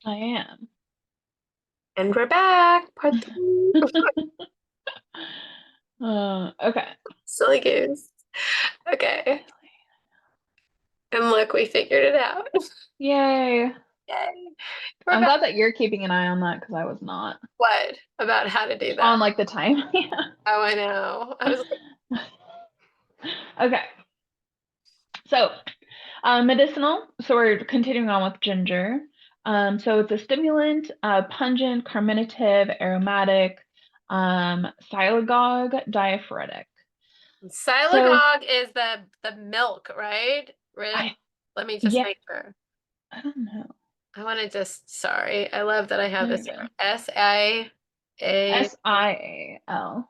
I am. And we're back, part 3. Okay. Silly goose. Okay. And look, we figured it out. Yay. Yay. We're I'm back. glad that you're keeping an eye on that because I was not. What about how to do that? On like the time. Yeah. Oh, I know. I was like, Okay. So, medicinal. So we're continuing on with ginger. So it's a stimulant, pungent, carminative, aromatic, silagogue, diaphoretic. So Silagogue is the milk, right? I Let me just yeah, make sure. I don't know. I want to just, sorry. I love that I have There you this go. here. S-I-A. SIAL.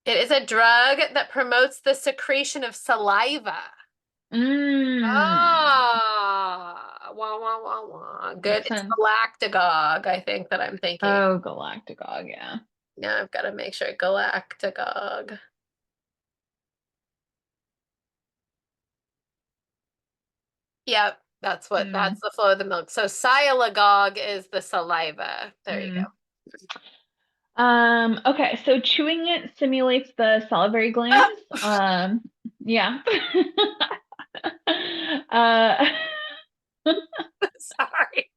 It is a drug that promotes the secretion of saliva. Mmm. Ah, wah, wah, wah, wah. Good. Makes It's sense. galactagogue, I think that I'm thinking. Oh, galactagogue, yeah. Now I've got to make sure galactagogue. Yep, Mm. that's the flow of the milk. So sialagogue is the saliva. There you Mm. go. Okay, so chewing it simulates the salivary glands. Yeah. uh, Sorry.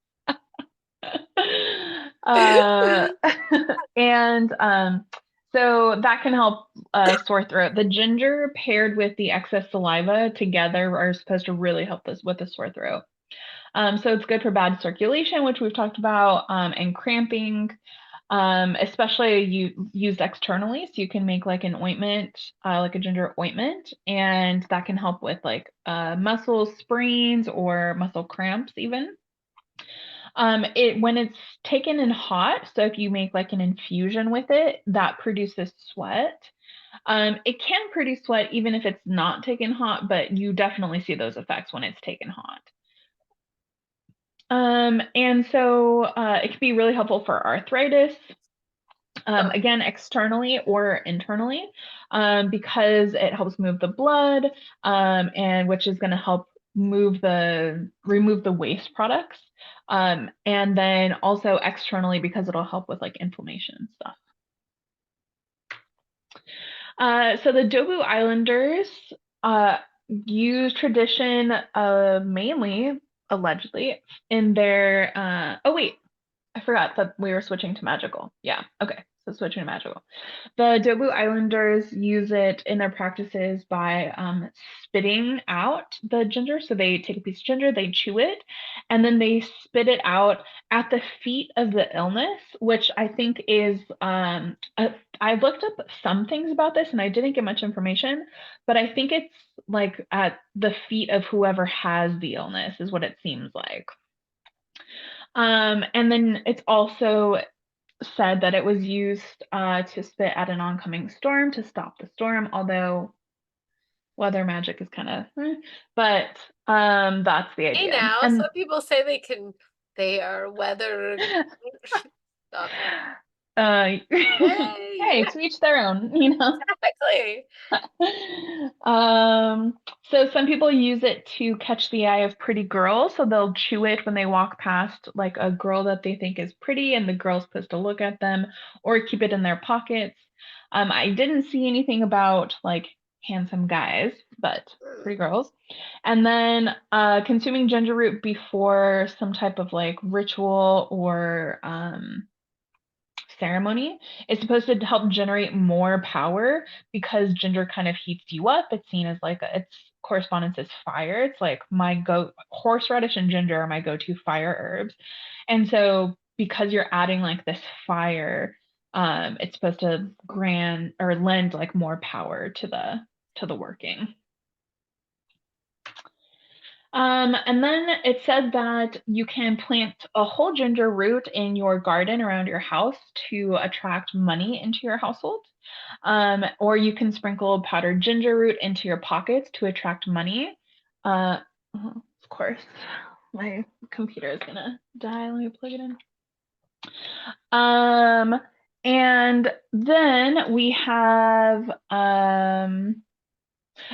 uh, and so that can help sore throat. The ginger paired with the excess saliva together are supposed to really help this with the sore throat. So it's good for bad circulation, which we've talked about, and cramping, especially used externally. So you can make like an ointment, like a ginger ointment, and that can help with like muscle sprains or muscle cramps even. It when it's taken in hot, so if you make like an infusion with it, that produces sweat. It can produce sweat even if it's not taken hot, but you definitely see those effects when it's taken hot. And so it can be really helpful for arthritis, again, externally or internally, because it helps move the blood, and which is going to help remove the waste products. And then also externally because it'll help with like inflammation and stuff. So the Dobus Islanders use tradition mainly, allegedly, in their. Oh, wait, I forgot that we were switching to magical. Yeah, okay, so switching to magical. The Dobus Islanders use it in their practices by spitting out the ginger. So they take a piece of ginger, they chew it, and then they spit it out at the feet of the illness, which I think is. I looked up some things about this and I didn't get much information, but I think it's like at the feet of whoever has the illness, is what it seems like. And then it's also said that it was used to spit at an oncoming storm to stop the storm, although weather magic is kind of, but that's the Hey idea. now, And some people say they are weather. Stop it. Hey, Yay! to each their own, you know. Exactly. Um, so some people use it to catch the eye of pretty girls. So they'll chew it when they walk past like a girl that they think is pretty, and the girl's supposed to look at them or keep it in their pockets. I didn't see anything about like handsome guys, but pretty girls. And then consuming ginger root before some type of like ritual or ceremony is supposed to help generate more power because ginger kind of heats you up. It's seen as like its correspondence is fire. It's like horseradish and ginger are my go-to fire herbs. And so because you're adding like this fire, it's supposed to grant or lend like more power to the working. And then it said that you can plant a whole ginger root in your garden around your house to attract money into your household. Or you can sprinkle powdered ginger root into your pockets to attract money. Of course, my computer is gonna die. Let me plug it in. Um, and then we have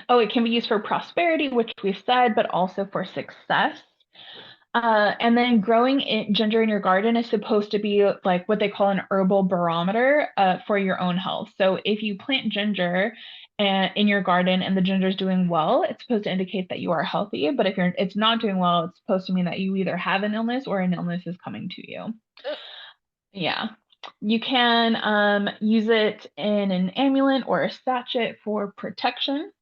Oh, it can be used for prosperity, which we've said, but also for success. And then growing ginger in your garden is supposed to be like what they call an herbal barometer for your own health. So if you plant ginger in your garden and the ginger is doing well, it's supposed to indicate that you are healthy. But if it's not doing well, it's supposed to mean that you either have an illness or an illness is coming to you. Ugh. Yeah. You can use it in an amulet or a sachet for protection.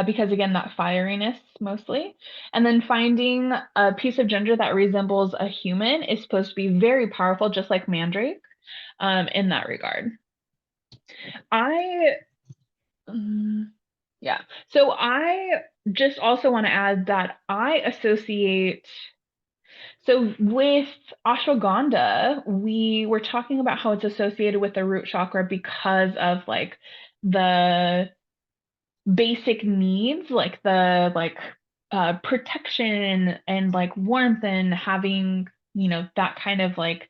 Because again, that fieriness mostly. And then finding a piece of ginger that resembles a human is supposed to be very powerful, just like mandrake, in that regard. I, yeah. So I just also want to add that I associate. So with ashwagandha, we were talking about how it's associated with the root chakra because of like the basic needs, like the protection and like warmth and having, that kind of like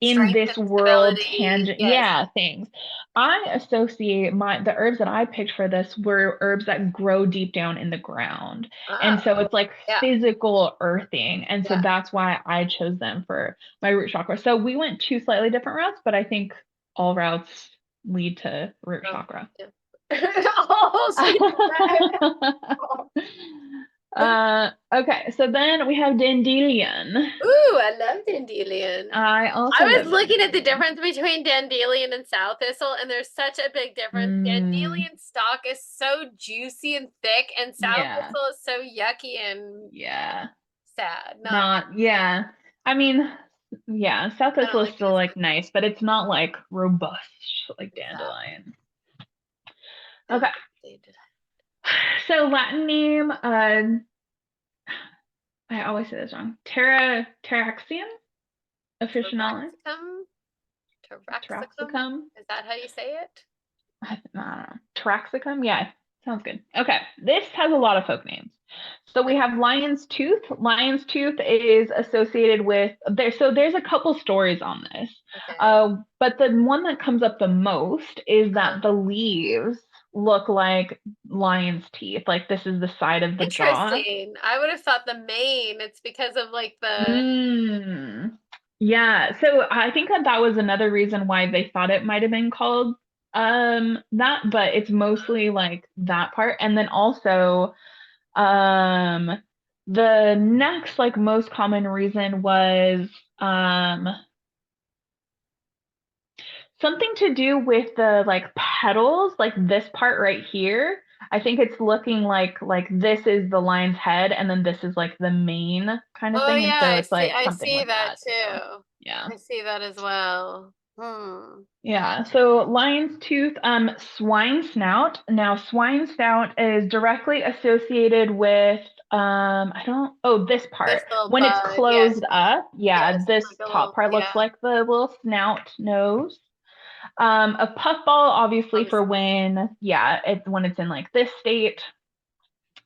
in Strength this and world stability. tangent, Yes. yeah, things. I associate the herbs that I picked for this were herbs that grow deep down in the ground. And so Oh, it's like yeah. physical earthing. And so Yeah. that's why I chose them for my root chakra. So we went two slightly different routes, but I think all routes lead to root Oh, chakra. yeah. Oh, sweet. Okay, so then we have dandelion. Ooh, I love dandelion. I also I love was looking at the dandelion. difference between dandelion and sow thistle, and there's such a big difference. Mm, Dandelion stalk is so juicy and thick, and sow yeah, thistle is so yucky and yeah. sad. Not, yeah. I mean, yeah, South I don't Thistle is like it still as like much. nice, but it's not like robust like Exactly. dandelion. I Okay, love dandelion. so Latin name, I always say this wrong. Taraxacum, Officinale, Taraxacum? Taraxacum? Taraxacum. Is that how you say it? I don't know. Taraxacum? Yeah, sounds good. Okay, this has a lot of folk names. So we have lion's tooth. Lion's tooth is associated with there. So there's a couple stories on this, Okay. but the one that comes up the most is Uh, that the leaves look like lion's teeth. Like this is the side of the jaw. interesting. I would have thought the mane, it's because of like the Mm. Yeah, so I think that that was another reason why they thought it might have been called that, but it's mostly like that part. And then also um the next like most common reason was um something to do with the like petals, like this part right here. I think it's looking like this is the lion's head and then this is like the mane kind of Oh thing. And yeah, so I it's see like I something see with that that. So too. yeah. I see that as well. Hmm. Yeah, so lion's tooth, swine snout. Now, swine snout is directly associated with, I don't, oh, this This part. little When it's bud, yes, closed up, yeah, yes, this like a top little, part looks yeah, like the little snout nose. A puffball, obviously, for obviously. when, yeah, when it's in like this state.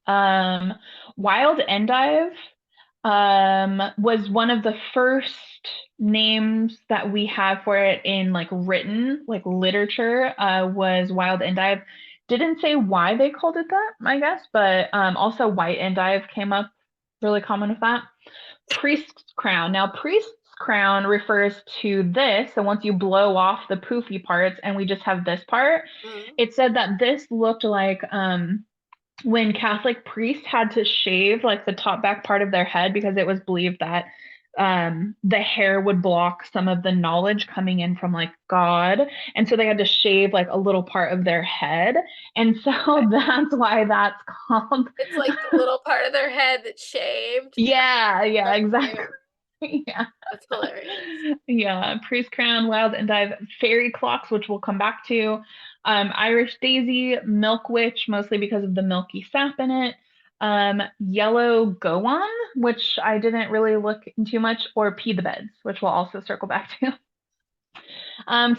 Um, wild endive was one of the first names that we have for it in like written like literature was wild endive. Didn't say why they called it that, I guess, but also white endive came up really common with that. Priest's crown. Now, priest's crown refers to this. So once you blow off the poofy parts and we just have this part, Mhm. it said that this looked like when Catholic priests had to shave like the top back part of their head because it was believed that the hair would block some of the knowledge coming in from like God. And so they had to shave like a little part of their head. And so that's why that's called. It's like the little part of their head that's shaved. Yeah, yeah, That's exactly. cute. Yeah. That's hilarious. Yeah, priest crown, wild endive, fairy clocks, which we'll come back to. Irish daisy, milk witch, mostly because of the milky sap in it. Yellow gowan, which I didn't really look into much, or pea the beds, which we'll also circle back to.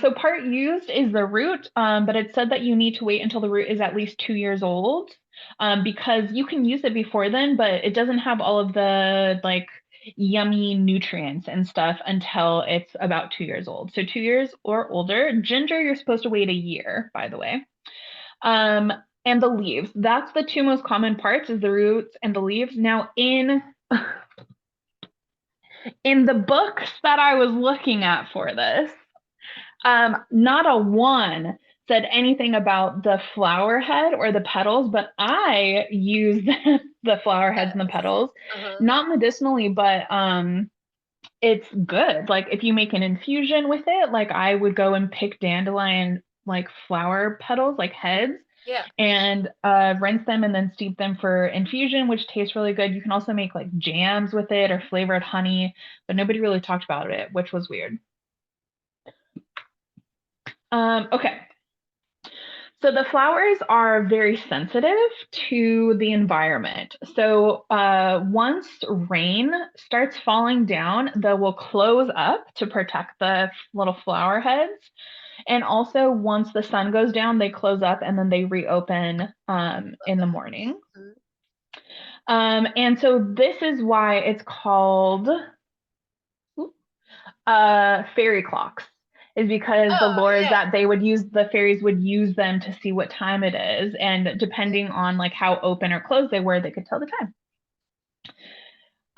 So part used is the root, but it said that you need to wait until the root is at least 2 years old, because you can use it before then, but it doesn't have all of the like yummy nutrients and stuff until it's about 2 years old. So 2 years or older. Ginger, you're supposed to wait a year, by the way. Um, and the leaves. That's the two most common parts, is the roots and the leaves. Now in the books that I was looking at for this, not a one said anything about the flower head or the petals, but I use the flower heads and the petals, not medicinally, but it's good. Like if you make an infusion with it, like I would go and pick dandelion like flower petals, like heads, and rinse them and then steep them for infusion, which tastes really good. You can also make like jams with it or flavored honey, but nobody really talked about it, which was weird. Okay. So the flowers are very sensitive to the environment. So once rain starts falling down, they will close up to protect the little flower heads. And also once the sun goes down, they close up and then they reopen in the morning. And so this is why it's called fairy clocks, is because the lore is that the fairies would use them to see what time it is, and depending on like how open or closed they were, they could tell the time.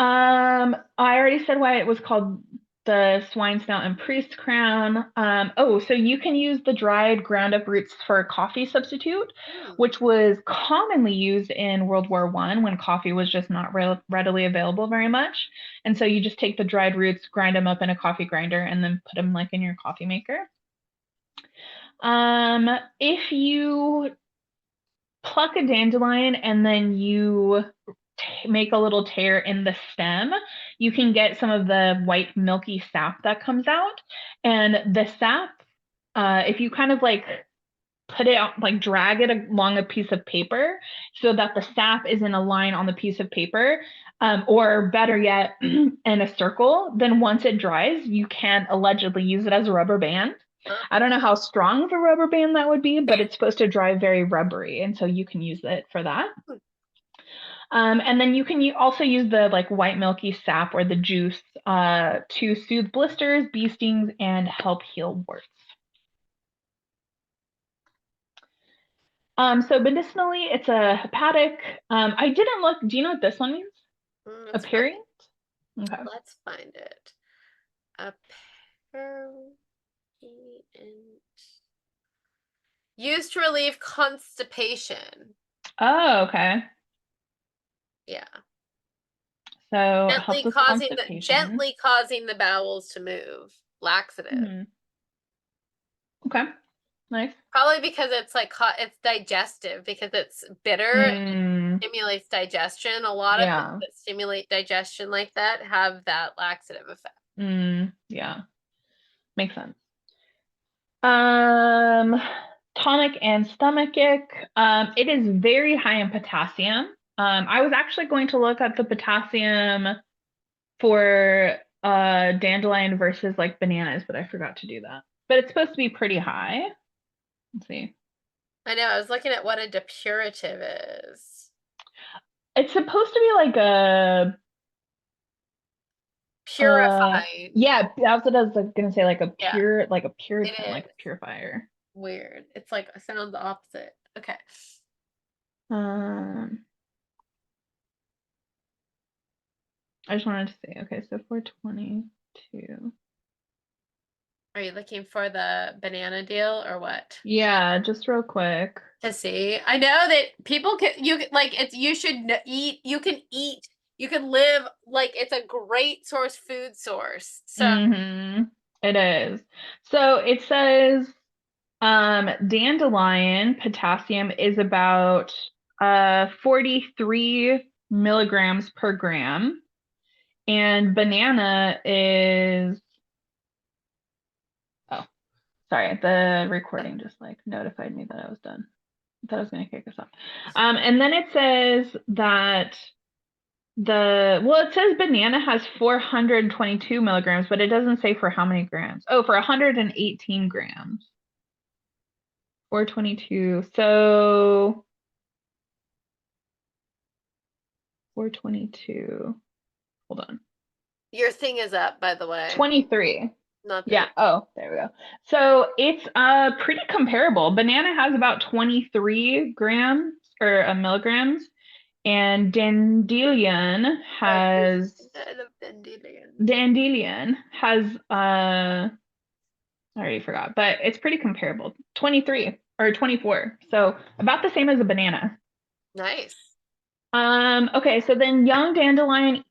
I already said why it was called the swine snout and priest crown. So you can use the dried ground up roots for a coffee substitute, which was commonly used in World War I when coffee was just not readily available very much. And so you just take the dried roots, grind them up in a coffee grinder, and then put them like in your coffee maker. If you pluck a dandelion and then you make a little tear in the stem, you can get some of the white milky sap that comes out. And the sap, if you kind of like put it out, like drag it along a piece of paper so that the sap is in a line on the piece of paper, or better yet, in a circle, then once it dries, you can allegedly use it as a rubber band. I don't know how strong of a rubber band that would be, but it's supposed to dry very rubbery, and so you can use it for that. And then you can also use the like white milky sap or the juice to soothe blisters, bee stings, and help heal warts. So medicinally, it's a hepatic. I didn't look. Do you know what this one means? Aperient? Okay. Let's find it. Aperient. Used to relieve constipation. Oh, okay. Yeah. So gently causing the bowels to move. Laxative. Okay. Nice. Probably because it's like it's digestive, because it's bitter. Stimulates digestion. A lot of things that stimulate digestion like that have that laxative effect. Yeah. Makes sense. Tonic and stomachic. It is very high in potassium. I was actually going to look at the potassium for dandelion versus like bananas, but I forgot to do that. But it's supposed to be pretty high. Let's see. I know. I was looking at what a depurative is. It's supposed to be like a purifying. Yeah, that's what I was gonna say, like a pure, like a puritan, like a purifier. Weird. It's like it sounds opposite. Okay. I just wanted to say, okay, so 422. Are you looking for the banana deal or what? Yeah, just real quick. To see. I know that people can, you should eat, you can eat, you can live, like it's a great food source. So it is. So it says dandelion potassium is about 43 milligrams per gram, and banana is, oh, sorry, the recording just like notified me that I was done. I thought I was going to kick us off. And then it says that it says banana has 422 milligrams, but it doesn't say for how many grams. Oh, for 118 grams. 422. So 422. Hold on. Your thing is up, by the way. 23. Not Yeah. that. Oh, there we go. So it's pretty comparable. Banana has about 23 grams or milligrams, and I love dandelion. dandelion has I already forgot, but it's pretty comparable. 23 or 24. So about the same as a banana. Nice. Okay, so then young dandelion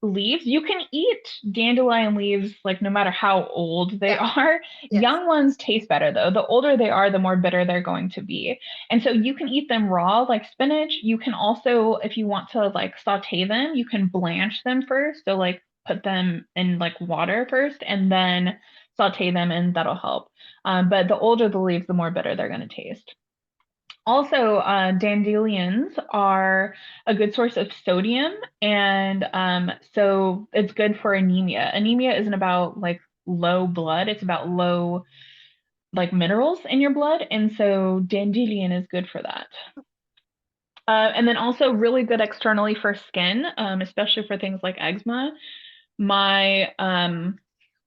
leaves, you can eat dandelion leaves like no matter how old they Yeah. are. Yes. Young ones taste better though. The older they are, the more bitter they're going to be. And so you can eat them raw like spinach. You can also, if you want to like saute them, you can blanch them first. So like put them in like water first and then saute them and that'll help. But the older the leaves, the more bitter they're going to taste. Also, dandelions are a good source of sodium, and so it's good for anemia. Anemia isn't about like low blood; it's about low like minerals in your blood, and so dandelion is good for that. And then also really good externally for skin, especially for things like eczema. My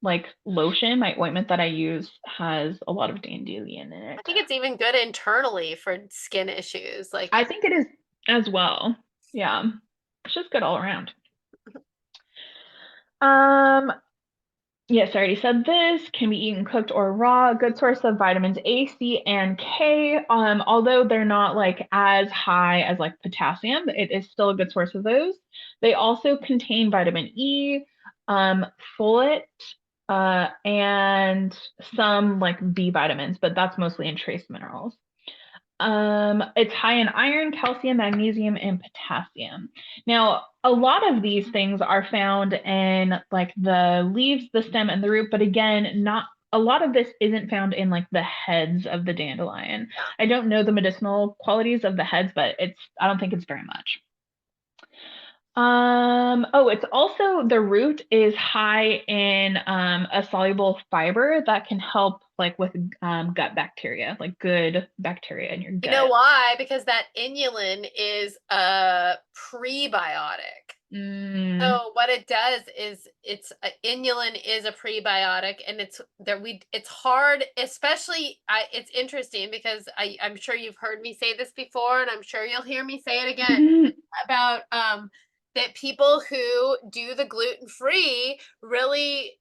like lotion, my ointment that I use has a lot of dandelion in I it. think it's even good internally for skin issues. Like, I think it is as well. Yeah. It's just good all around. Um, yes, I already said this. Can be eaten cooked or raw. Good source of vitamins A, C, and K. Although they're not like as high as like potassium, it is still a good source of those. They also contain vitamin E, um, folate, and some like B vitamins, but that's mostly in trace minerals. It's high in iron, calcium, magnesium, and potassium. Now, a lot of these things are found in like the leaves, the stem, and the root, but again, not a lot of this isn't found in like the heads of the dandelion. yeah. I don't know the medicinal qualities of the heads, but I don't think it's very much. Oh, it's also the root is high in a soluble fiber that can help like with gut bacteria, like good bacteria in your You know gut. why? Because that inulin is a prebiotic. Mm. So what it does is inulin is a prebiotic, and it's hard, especially it's interesting because I'm sure you've heard me say this before, and I'm sure you'll hear me say it again about that people who do the gluten free really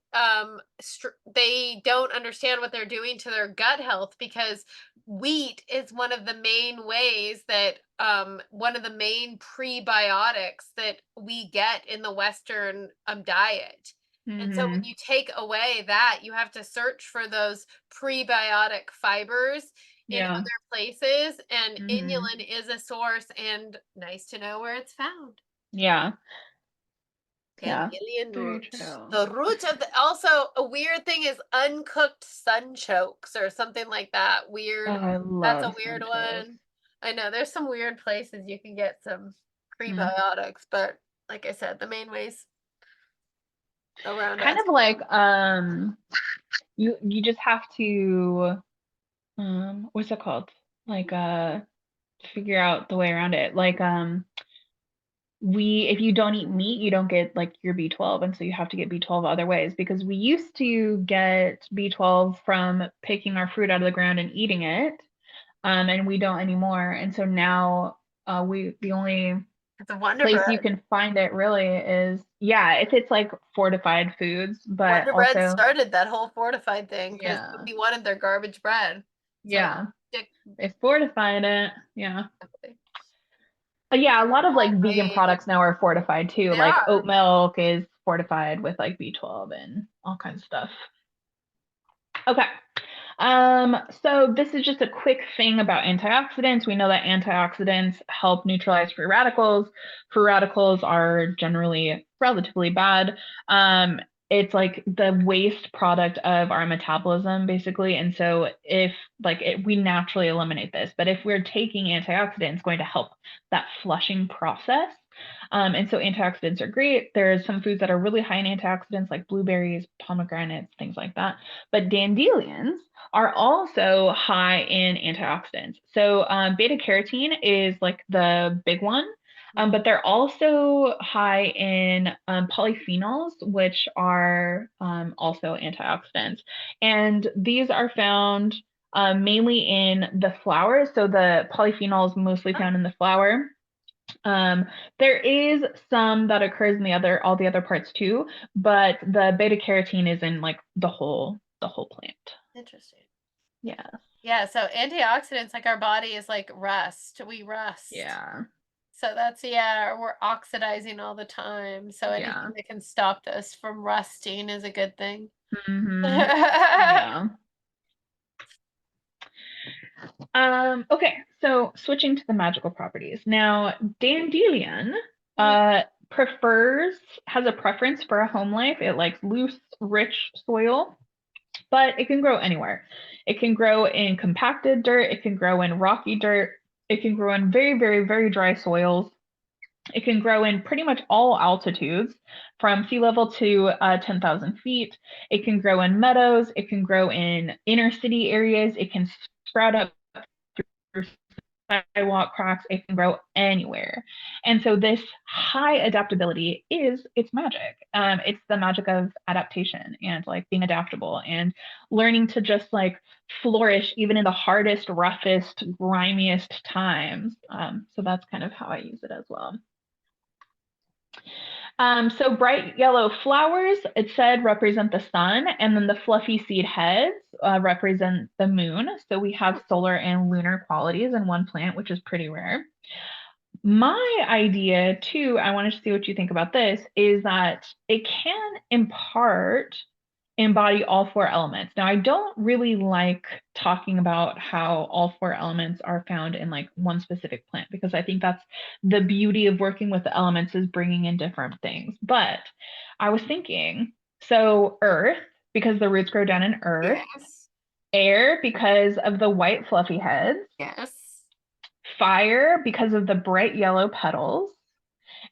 they don't understand what they're doing to their gut health, because wheat is one of the main ways that one of the main prebiotics that we get in the Western diet. And so when Hmm. you take away that, you have to search for those prebiotic fibers in Yeah. other places, and Hmm. inulin is a source, and nice to know where it's found. Yeah. Yeah. Dandelion Very root. true. The root of the, also a weird thing is uncooked sunchokes or something like that. Oh, Weird. I That's a love weird sunchokes. one. I know there's some weird places you can get some Mm. prebiotics, but like I said, the main ways around Kind us. of like you just have to what's it called? Like figure out the way around it. Like we if you don't eat meat, you don't get like your B12, and so you have to get B12 other ways because we used to get B12 from picking our fruit out of the ground and eating it. And we don't anymore. And so now we the only It's a Wonder place you Bread. can find it really is yeah, if it's like fortified foods, but Wonder Bread also started that whole fortified thing because yeah, nobody wanted their garbage bread. So yeah, stick. they fortified it. Yeah. But yeah, a lot of like vegan Homemade. products now are fortified too. They Like are. oat milk is fortified with like B12 and all kinds of stuff. Okay. So this is just a quick thing about antioxidants. We know that antioxidants help neutralize free radicals. Free radicals are generally relatively bad. It's like the waste product of our metabolism, basically. And so if like we naturally eliminate this, but if we're taking antioxidants, it's going to help that flushing process. And so antioxidants are great. There's some foods that are really high in antioxidants, like blueberries, pomegranates, things like that. But dandelions are also high in antioxidants. So beta carotene is like the big one. But they're also high in polyphenols, which are also antioxidants. And these are found mainly in the flowers. So the polyphenols mostly found in the flower. There is some that occurs in all the other parts too, but the beta carotene is in like the whole plant. Interesting. Yeah. Yeah, so antioxidants, like our body is like rest. We rest. Yeah. So that's, yeah, we're oxidizing all the time. So anything that can stop us from resting is a good thing. Yeah. Okay, so switching to the magical properties. Now, Dandelion has a preference for a home life. It likes loose, rich soil, but it can grow anywhere. It can grow in compacted dirt, it can grow in rocky dirt, it can grow in very, very, very dry soils. It can grow in pretty much all altitudes from sea level to 10,000 feet. It can grow in meadows. It can grow in inner city areas. It can sprout up through sidewalk cracks. It can grow anywhere. And so this high adaptability is its magic. It's the magic of adaptation and like being adaptable and learning to just like flourish even in the hardest, roughest, grimiest times. So that's kind of how I use it as well. So bright yellow flowers, it said, represent the sun, and then the fluffy seed heads represent the moon. So we have solar and lunar qualities in one plant, which is pretty rare. My idea, too, I wanted to see what you think about this, is that it can embody all four elements. Now, I don't really like talking about how all four elements are found in like one specific plant because I think that's the beauty of working with the elements is bringing in different things. But I was thinking, so earth, because the roots grow down in earth, Yes. air, because of the white fluffy heads, Yes. fire, because of the bright yellow petals,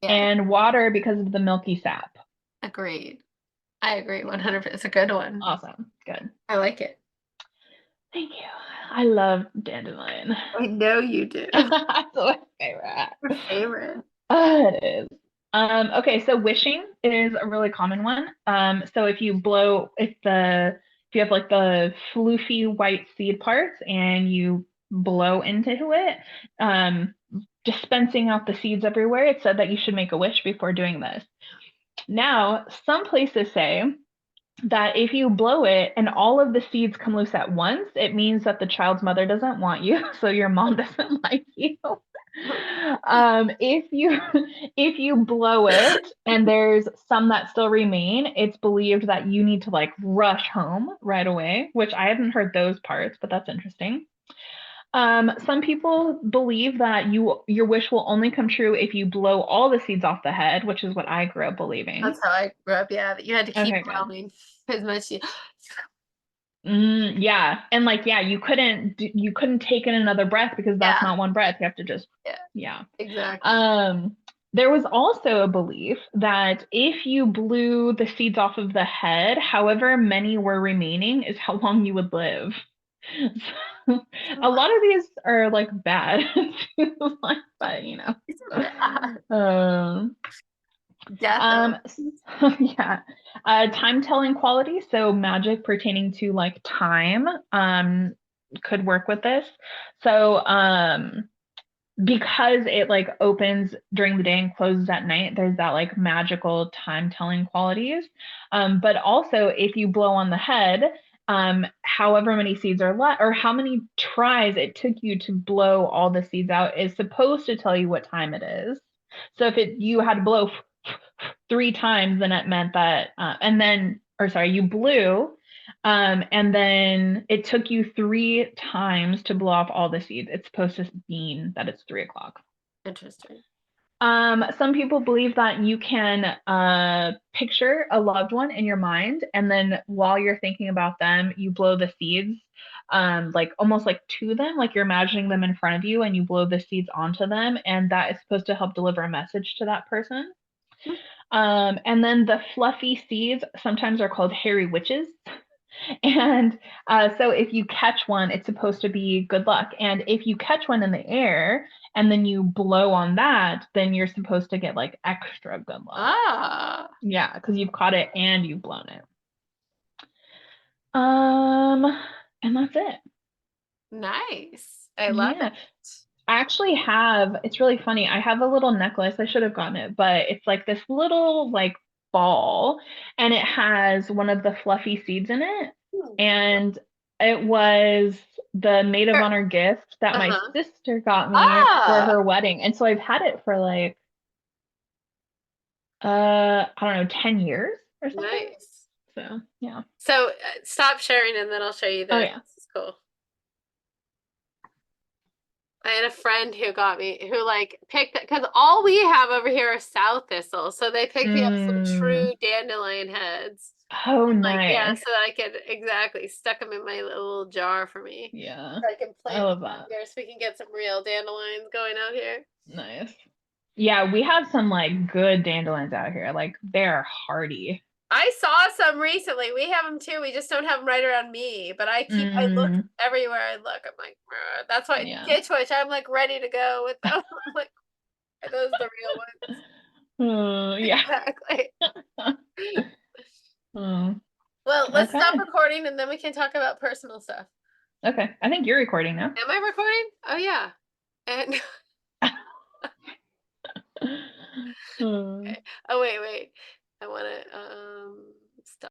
and water, because of the milky sap. Agreed. I agree 100%. It's a good one. Awesome. Good. I like it. Thank you. I love dandelion. I know you do. That's my favorite. Your favorite. It is. Okay, so wishing is a really common one. So if you have like the floofy white seed parts and you blow into it, dispensing out the seeds everywhere, it said that you should make a wish before doing this. Now, some places say that if you blow it and all of the seeds come loose at once, it means that the child's mother doesn't want you, so your mom doesn't like you. If you blow it and there's some that still remain, it's believed that you need to like rush home right away, which I haven't heard those parts, but that's interesting. Some people believe that your wish will only come true if you blow all the seeds off the head, which is what I grew up believing. That's how I grew up. Yeah, you had to keep blowing as much. Yeah, and like you couldn't take in another breath because that's not one breath. You have to just exactly. There was also a belief that if you blew the seeds off of the head, however many were remaining is how long you would live. So, a lot of these are like bad, but you know. Yeah. Time telling quality. So magic pertaining to like time could work with this. So because it like opens during the day and closes at night, there's that like magical time telling qualities. But also if you blow on the head, however many seeds are left or how many tries it took you to blow all the seeds out is supposed to tell you what time it is. So if you had to blow 3 times, then it meant that, you blew, and then it took you 3 times to blow off all the seeds. It's supposed to mean that it's 3 o'clock. Interesting. Some people believe that you can picture a loved one in your mind, and then while you're thinking about them, you blow the seeds, like almost like to them, like you're imagining them in front of you, and you blow the seeds onto them, and that is supposed to help deliver a message to that person. And then the fluffy seeds sometimes are called hairy witches. And so if you catch one, it's supposed to be good luck. And if you catch one in the air and then you blow on that, then you're supposed to get like extra good luck. Ah, Yeah, because you've caught it and you've blown it. Um, and that's it. nice. I love Yeah. it. I actually have, it's really funny. I have a little necklace. I should have gotten it, but it's like this little like ball and it has one of the fluffy seeds in it. Hmm. And it was the maid of Er, honor gift that my Uh-huh. sister got me for Ah, her wedding. And so I've had it for like I don't know, 10 years or something. nice. So, yeah. So stop sharing and then I'll show you Oh this. yeah. This is cool. I had a friend who got me, who like picked, because all we have over here are sow thistles. So they picked me up some Mm. true dandelion heads. Oh, Like, yeah, nice. so that I could exactly stuck them in my little jar for me. Yeah. So I can I plant love them out that. here so we can get some real dandelions going out here. Nice. Yeah, we have some like good dandelions out here. Like they're hardy. I saw some recently. We have them too. We just don't have them right around me. But I look Mm, everywhere I look. I'm like, "Bruh." That's why yeah. Ditch Witch, I'm like ready to go with them. I'm like, are those the real ones? Yeah. Exactly. Mm, Well, let's okay. stop recording and then we can talk about personal stuff. Okay. I think you're recording now. Am I recording? Oh yeah. And Mm. okay. Oh wait. I want to stop.